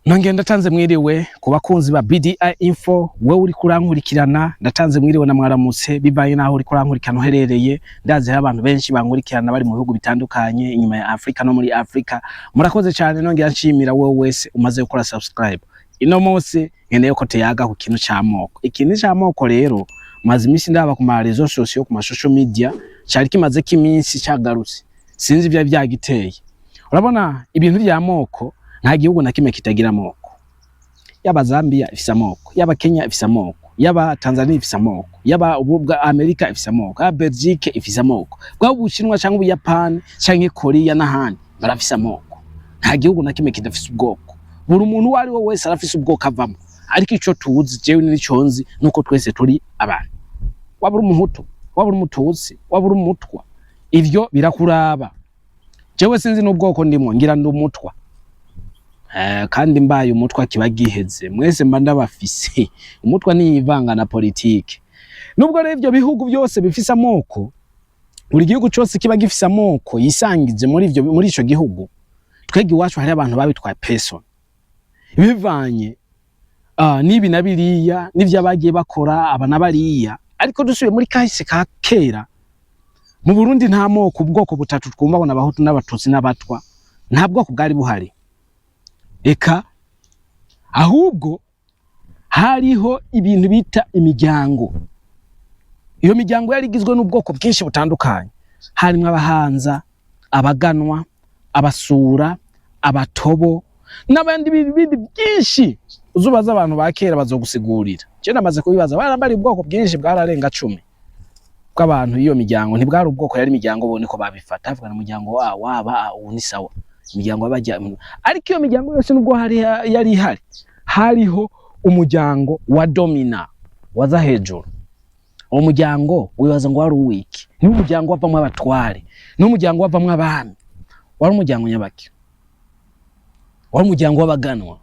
Nonge ndatanze mwiriwe ku bakunzi ba BDI Info, we uri kurankurikirana ndatanze mwiriwe na mwaramutse bibaye naho uri kurankurikirana uherereye. Ndazi hari abantu benshi bankurikirana bari mu bihugu bitandukanye inyuma ya Afrika no muri Afrika. Murakoze cyane, nonge nshimira wowe wese umaze gukora subscribe. Ino munsi nkeneye ko teyaga ku kintu cy'amoko. Ikintu cy'amoko rero maze imisi ndaba ku ma réseaux sociaux, ku ma social media, cyari kimaze kiminsi cyagarutse. Sinzi ibya byagiteye. Urabona ibintu by'amoko, nta gihugu na kimwe kitagira amoko. Yaba Zambia ifise amoko, yaba Kenya ifise amoko, yaba Tanzania ifise amoko, yaba ubwa Amerika ifise amoko, yaba Belgique ifise amoko, bwa Bushinwa cyangwa Ubuyapani cyangwa Korea n'ahandi barafise amoko. Nta gihugu na kimwe kidafise ubwoko. Buri muntu wari wo wese arafise ubwoko avamo. Ariko ico tuzi jewe n'icyo nzi nuko twese turi abantu. Waba uri umuhutu, waba uri umututsi, waba uri umutwa, ivyo birakuraba. Jewe sinzi n'ubwoko ndimo, ngira ndi umutwa. Kandi mbaye umutwa kiba giheze, mwese mba ndabafise. Umutwa niyivanga na politike. Nubwo rero ivyo bihugu byose bifise amoko, buri gihugu cyose kiba gifise amoko yisangize muri ico gihugu, twege iwacu hari abantu babitwaye person. Bivanye nibi nabiriya nivyo bagiye bakora abana bariya. Ariko dusubiye muri kahise ka kera, mu Burundi nta moko, ubwoko butatu twumva bona abahutu n'abatutsi n'abatwa, nta bwoko bwari buhari. Eka ahubwo hariho ibintu bita imiryango. Iyo miryango yari igizwe n'ubwoko bwinshi butandukanye. Harimo abahanza, abaganwa, abasura, abatobo n'abandi bindi byinshi. Uzubaza abantu ba kera bazogusigurira. Je namaze kubibaza, barambari ubwoko bwinshi bwararenga 10 bw'abantu. Iyo miryango ntibwari ubwoko, yari imiryango bone ko babifata avuga na umuryango waba ubu ni sawa, imiryango y'abajya. Ariko iyo miryango yose nubwo yari ihari, hariho umuryango wa domina waza hejuru. Uwo muryango wibaza ngo wari uwiki, ni umuryango wavamwe abatware, ni umuryango wavamwe abami. Wari umuryango nyabaki, wari umuryango w'abaganwa.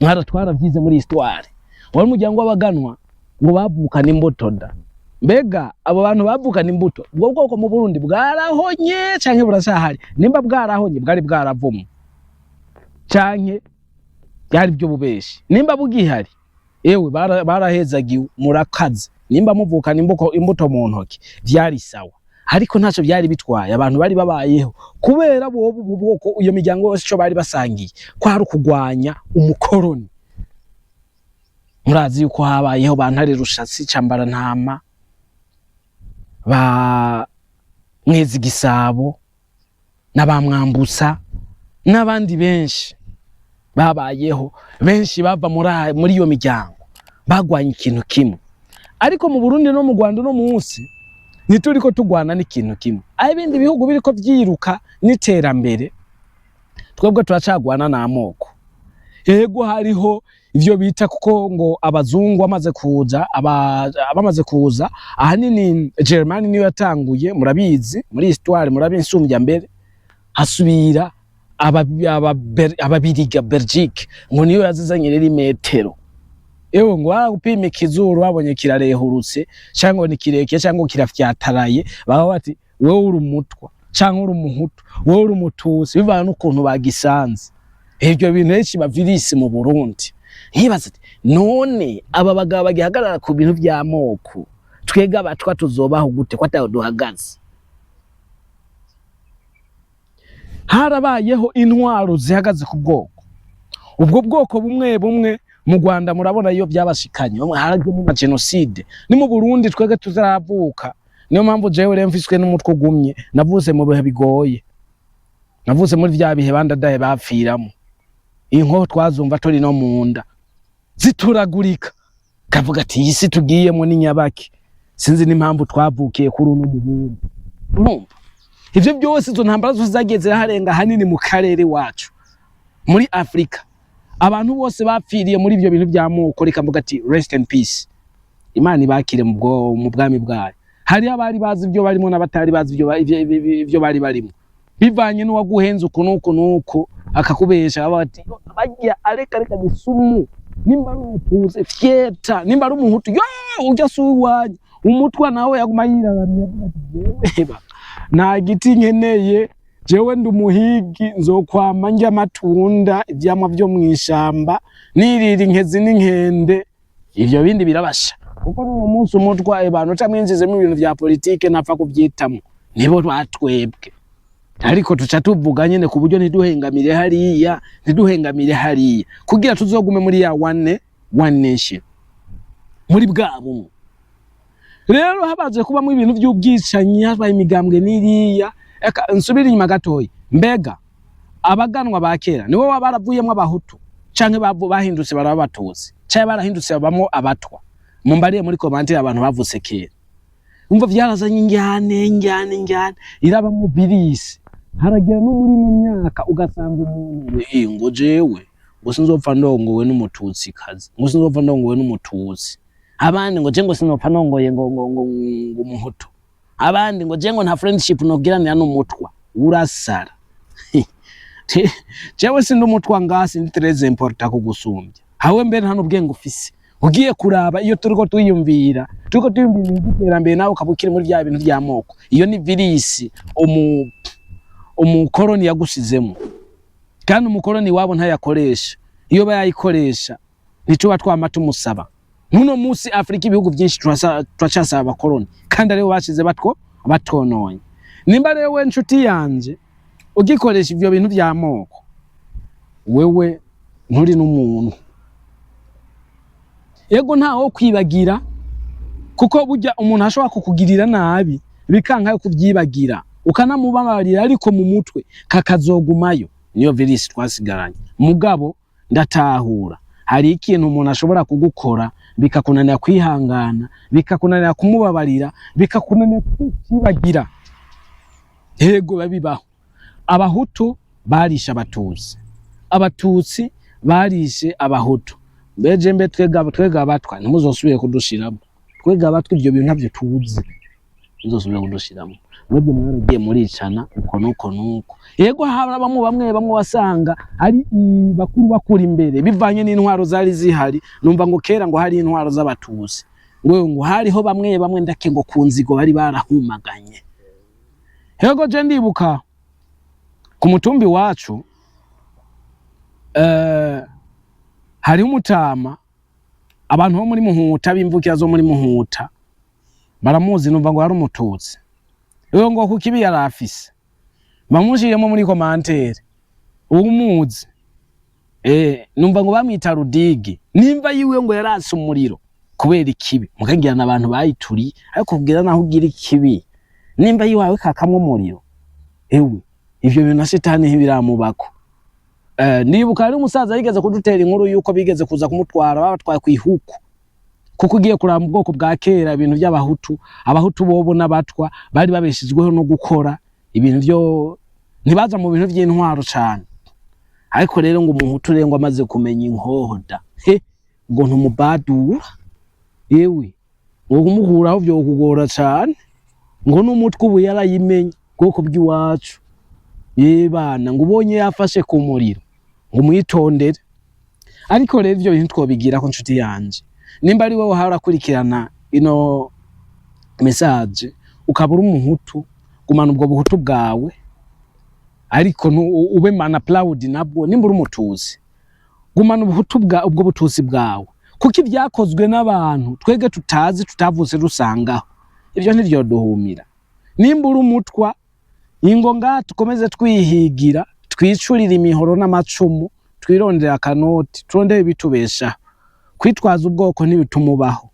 Mwaratwara byize muri histoire. Wari umuryango w'abaganwa ngo bavukana imbuto da. Mbega abo bantu bavukana imbuto, ubwo bwoko mu Burundi bwarahonye canke burasahari? Nimba bwarahonye bwari bwaravumwe canke byari byo bubeshi? Nimba bugihari, ewe barahezagiwe murakaze. Nimba muvukana imbuto mu ntoki byari sawa, ariko ntaco byari bitwaye. Abantu bari babayeho kubera bo bwoko. Iyo miryango yose cyo bari basangiye kwari kugwanya umukoroni. Murazi yuko habayeho bantare Rushatsi, Cambara Ntama, ba Mwezi Gisabo n'abamwambutsa n'abandi benshi babayeho. Benshi bava muri iyo miryango bagwanya ikintu kimwe. Ariko mu Burundi no mu Rwanda no munsi nituriko tugwana n'ikintu kimwe. Aho ibindi bihugu biriko vyiruka n'iterambere, twebwe turacagwana n'amoko. Yego hariho ivyo bita kuko ngo abazungu bamaze kuza ahanini Germany niyo yatanguye, murabizi muri histoire, murabinsumbya mbere. Hasubira ababiriga Belgique ngo niyo yazizanye rero metero. Ewe ngo baragupima ikizuru babonye kirarehurutse cyangwa ni kireke cyangwa kirafyataraye, baba bati wewe uri umutwa cyangwa uri umuhutu, wewe uri umutusi, bivana n'ukuntu bagisanze. Ibyo bintu rero kiba virisi mu Burundi. Ntibaze none aba bagabo bagihagarara ku bintu by'amoko, twega abatwa tuzobaho gute ko ataho duhagaze? Harabayeho intwaro zihagaze ku bwoko. Ubwo bwoko bumwe bumwe mu Rwanda murabona iyo byabashikanye, haragiye mu genocide. Ni mu Burundi twege tuzaravuka. Niyo mpamvu jewe rero mfiswe n'umutwe gumye, navuze mu bihe bigoye, navuze muri bya bihe bandadaye bapfiramo. Inko twazumva tori no munda zituragurika, kavuga ati isi tugiyemo ni nyabaki. Sinzi n'impamvu twavukiye kuri uno muhungu. Urumva ivyo byose izo ntambara zose zageze harenga hanini mu karere wacu muri Afrika. Abantu bose bapfiriye muri ivyo bintu by'amoko, rikavuga ati rest in peace, Imana ibakire mu bwami bwayo. Hari abari bazi ibyo barimo n'abatari bazi ibyo bari barimo, bivanye n'uwaguhenze uko akakubesha bati bajya areka gisumu. Nimba ari umutuze fyeta, nimba ari umuhutu yo ujya suwanye, umutwa nawe yaguma yiraramye avuga ati nta giti nkeneye jewe ndi umuhigi nzokwama ndya amatunda ivyamwa vyo mwishamba nirira inkezi n'inkende ivyo bindi birabasha kuko no munsi umutwa abantu camwinjize mu bintu vya politike napfa kuvyitamo nibo twatwebwe ariko tuca tuvuga nyene ku buryo ntiduhengamire hariya kugira tuzogume muri ya one nation muri bwabo. Rero habaje kubamo ibintu by'ubwicanyi habaye imigambwe niriya nsubira inyuma gatoyi mbega abaganwa ba kera nibo baravuyemo abahutu canke bahindutse barabatuzi canke barahindutse babamo abatwa mumbariye muri commentaire abantu bavutse kera umva vyarazanye injyane iraba mu birisi haragera no muri mu myaka ugasanga umuntu ngo jewe ngo sinzopfa ndongowe n'umututsi kazi ngo sinzopfa ndongowe n'umututsi abandi ngo je ngo sinopfa ndongoye ngo umuhutu abandi ngo je ngo nta friendship nogiranira n'umutwa urasara jewe sindi umutwa ngasi ndi très important kugusumbya hawe mbere nta n'ubwenge ufise ugiye kuraba iyo turiko tuyumvira iterambere nawe ukabukira muri bya bintu by'amoko iyo ni virisi umukoroni yagusizemo kandi umukoroni wabo ntayakoresha iyo bayikoresha nico twama tumusaba muno musi Afrika ibihugu byinshi turacasaba abakoroni kandi aribo bashize batononye nimba rero we nshuti yanje ugikoresha ivyo bintu by'amoko wewe nturi n'umuntu yego ntaho kwibagira kuko burya umuntu ashobora kukugirira nabi bikanka kuvyibagira ukanamubabarira ariko mu mutwe kakazogumayo niyo virisi twasigaranye mugabo ndatahura hari ikintu umuntu ashobora kugukora bikakunanira kwihangana bikakunanira kumubabarira bikakunanira kwibagira yego babibaho abahutu barisha abatutsi barishe abahutu beje mbe twega abatwa ntimuzosubire kudushiramo twega abatwa ibyo bintu ntabyo tuzi muzosubire kudushiramo mwebwe mwaragiye muricana uko nuko yego harabamo bamwe wasanga ari bakuru imbere bivanye n'intwaro zari zihari numva ngo kera ngo hari intwaro z'abatuzi ngo hariho bamwe ndake ngo kunzigo bari barahumaganye yego je ndibuka ku mutumbi wacu hari umutama abantu bo muri Muhuta bimvukira zo muri Muhuta baramuzi numva ngo hari umututsi iyo ngo kukibi yarafise bamushiremo muri commentaire umuzi numva ngo bamwita Rudigi nimba yiwe ngo yarase umuriro kubera ikibi mukagirana abantu bayituri ariko kugira naho ugira ikibi nimba yiwawe kakamwe umuriro ewe ivyo bintu na shitani hibiramubako nibuka ari umusaza yigeze kudutera inkuru yuko bigeze kuza kumutwara babatwaye kwihuku kuko ugiye kuramba ubwoko bwa kera ibintu by'abahutu abahutu bobo n'abatwa bari babeshizweho no gukora ibintu byo ntibaza mu bintu by'intwaro cyane ariko rero ngo umuhutu rengo amaze kumenya inkohoda ngo ntumubadura yewe ngo kumuhuraho byo kugora cyane ngo n'umutwe ubu yarayimenya bwoko bw'iwacu bana ngo ubonye yafashe ku muriro ngo mwitondere ariko rero ibyo bintu twobigira ko nshuti yanje nimba ari wowe harakurikirana ino message ukabura umuhutu gumana ubwo buhutu bwawe ariko ube mana proud nabwo nimba uri umutuzi gumana ubuhutu bwa ubwo butuzi bwawe kuko ibyakozwe n'abantu twege tutazi tutavutse rusangaho ibyo ntiryo duhumira nimba uri umutwa ingo ngaha tukomeze twihigira twicurira imihoro n'amacumu twirondera akanoti turondere ibitubesha kwitwaza ubwoko ntibitumubaho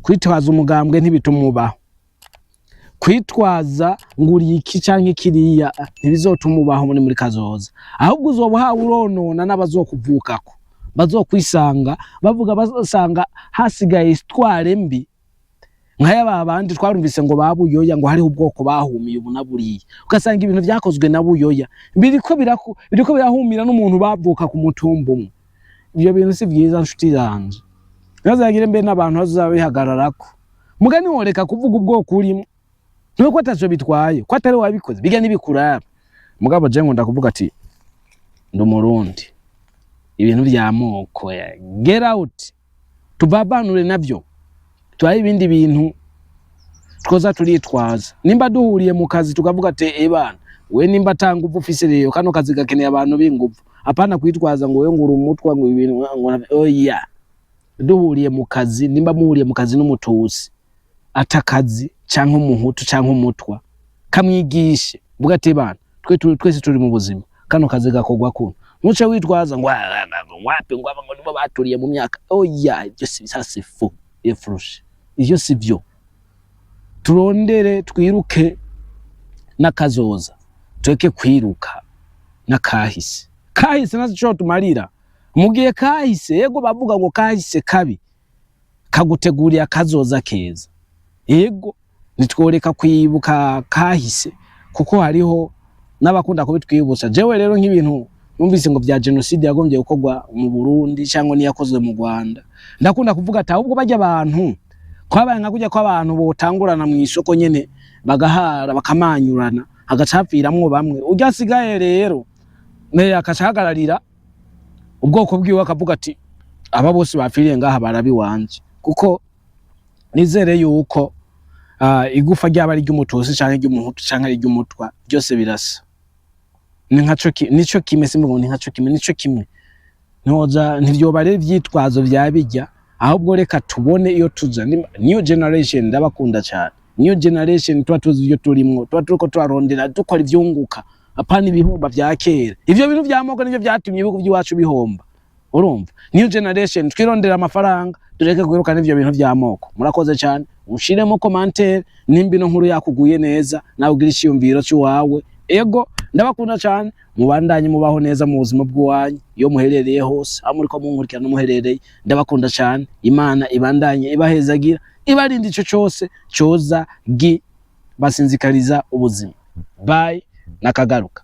kwitwaza umugambwe ntibitumubaho kwitwaza nguri iki canke kiriya ntibizotumubaho muri kazoza ahubwo uzoba uronona n'abazokuvukako bazokwisanga bavuga basanga hasigaye histoire mbi nkaya babandi twarumvise ngo babuyoya ngo hari ubwoko bahumiye ubunaburiye ugasanga ibintu byakozwe na buyoya biriko birahumira n'umuntu bavuka ku mutumba umwe ibyo bintu si byiza nshuti yanje bazagire mbe n'abantu bazabihagararako mugani woreka kuvuga ubwoko urimo nuko ataco bitwaye ko atari wabikoze biga nibikuraba mugabo je ngunda kuvuga ati ndumurundi ibintu by'amoko ya get out tubabanure navyo twaye ibindi bintu twoza turitwaza nimba duhuriye mu kazi tukavuga ate bana we nimba tanguvu ufise rero kano kazi gakeneye abantu b'inguvu apana kwitwaza ngo we ngura umutwa ngo ibintu ngo oya duhuriye mu kazi nimba muhuriye mu kazi n'umutusi atakazi canke umuhutu canke umutwa kamwigishe bugate bana twese turi mu buzima kano kazi gakogwa kuno muce witwaza ngo wapi ngo aba ngo nibo baturiye mu myaka oya ibyo si fo efrushe ivyo sivyo turondere twiruke nakazoza tweke kwiruka nakahise nazo tumarira mugiye kahise yego bavuga ngo kahise kabi kaguteguriye akazoza keza yego nitworeka kwibuka kahise kuko hariho n'abakunda kubitwibutsa jewe rero nk'ibintu numvise ngo bya genocide yagombye gukorwa mu Burundi cyangwa ni yakozwe mu Rwanda ndakunda kuvuga ati ahubwo bajya abantu kwabaye nka kujya kw'abantu botangurana mu isoko nyene bagahara bakamanyurana agacapiramwo bamwe ujyasigaye rero ne akacahagararira ubwoko bwiwe akavuga ati aba bose bapfiriye ngaha barabi wanje kuko nizere yuko igufa ryaba ari ry'umutusi canke ry'umuhutu canke ry'umutwa byose birasa nico kimwe simvuga ni nkaco kimwe nico kimwe ntoza ntivyobare vyitwazo vyabijya ahubwo reka tubone iyo tuza new generation ndabakunda cyane new generation tuba tuzi ibyo turimwo tuba turiko turarondera dukora ivyunguka apana ibihomba vya kera ivyo bintu vyamoko nivyo vyatumye ibihugu by'iwacu bihomba urumva new generation twirondera amafaranga tureke kwirukana ivyo bintu vyamoko murakoze cyane ushiremo commentaire nimba ino nkuru yakuguye neza nawe ugira ishiyumviro cy'uwawe ego ndabakunda cyane mubandanye mubaho neza mu buzima bw'uwanyu iyo muherereye hose amuriko munkurikirana muherereye ndabakunda cyane Imana ibandanye ibahezagira ibarinda ico cyose coza basinzikariza ubuzima bye nakagaruka.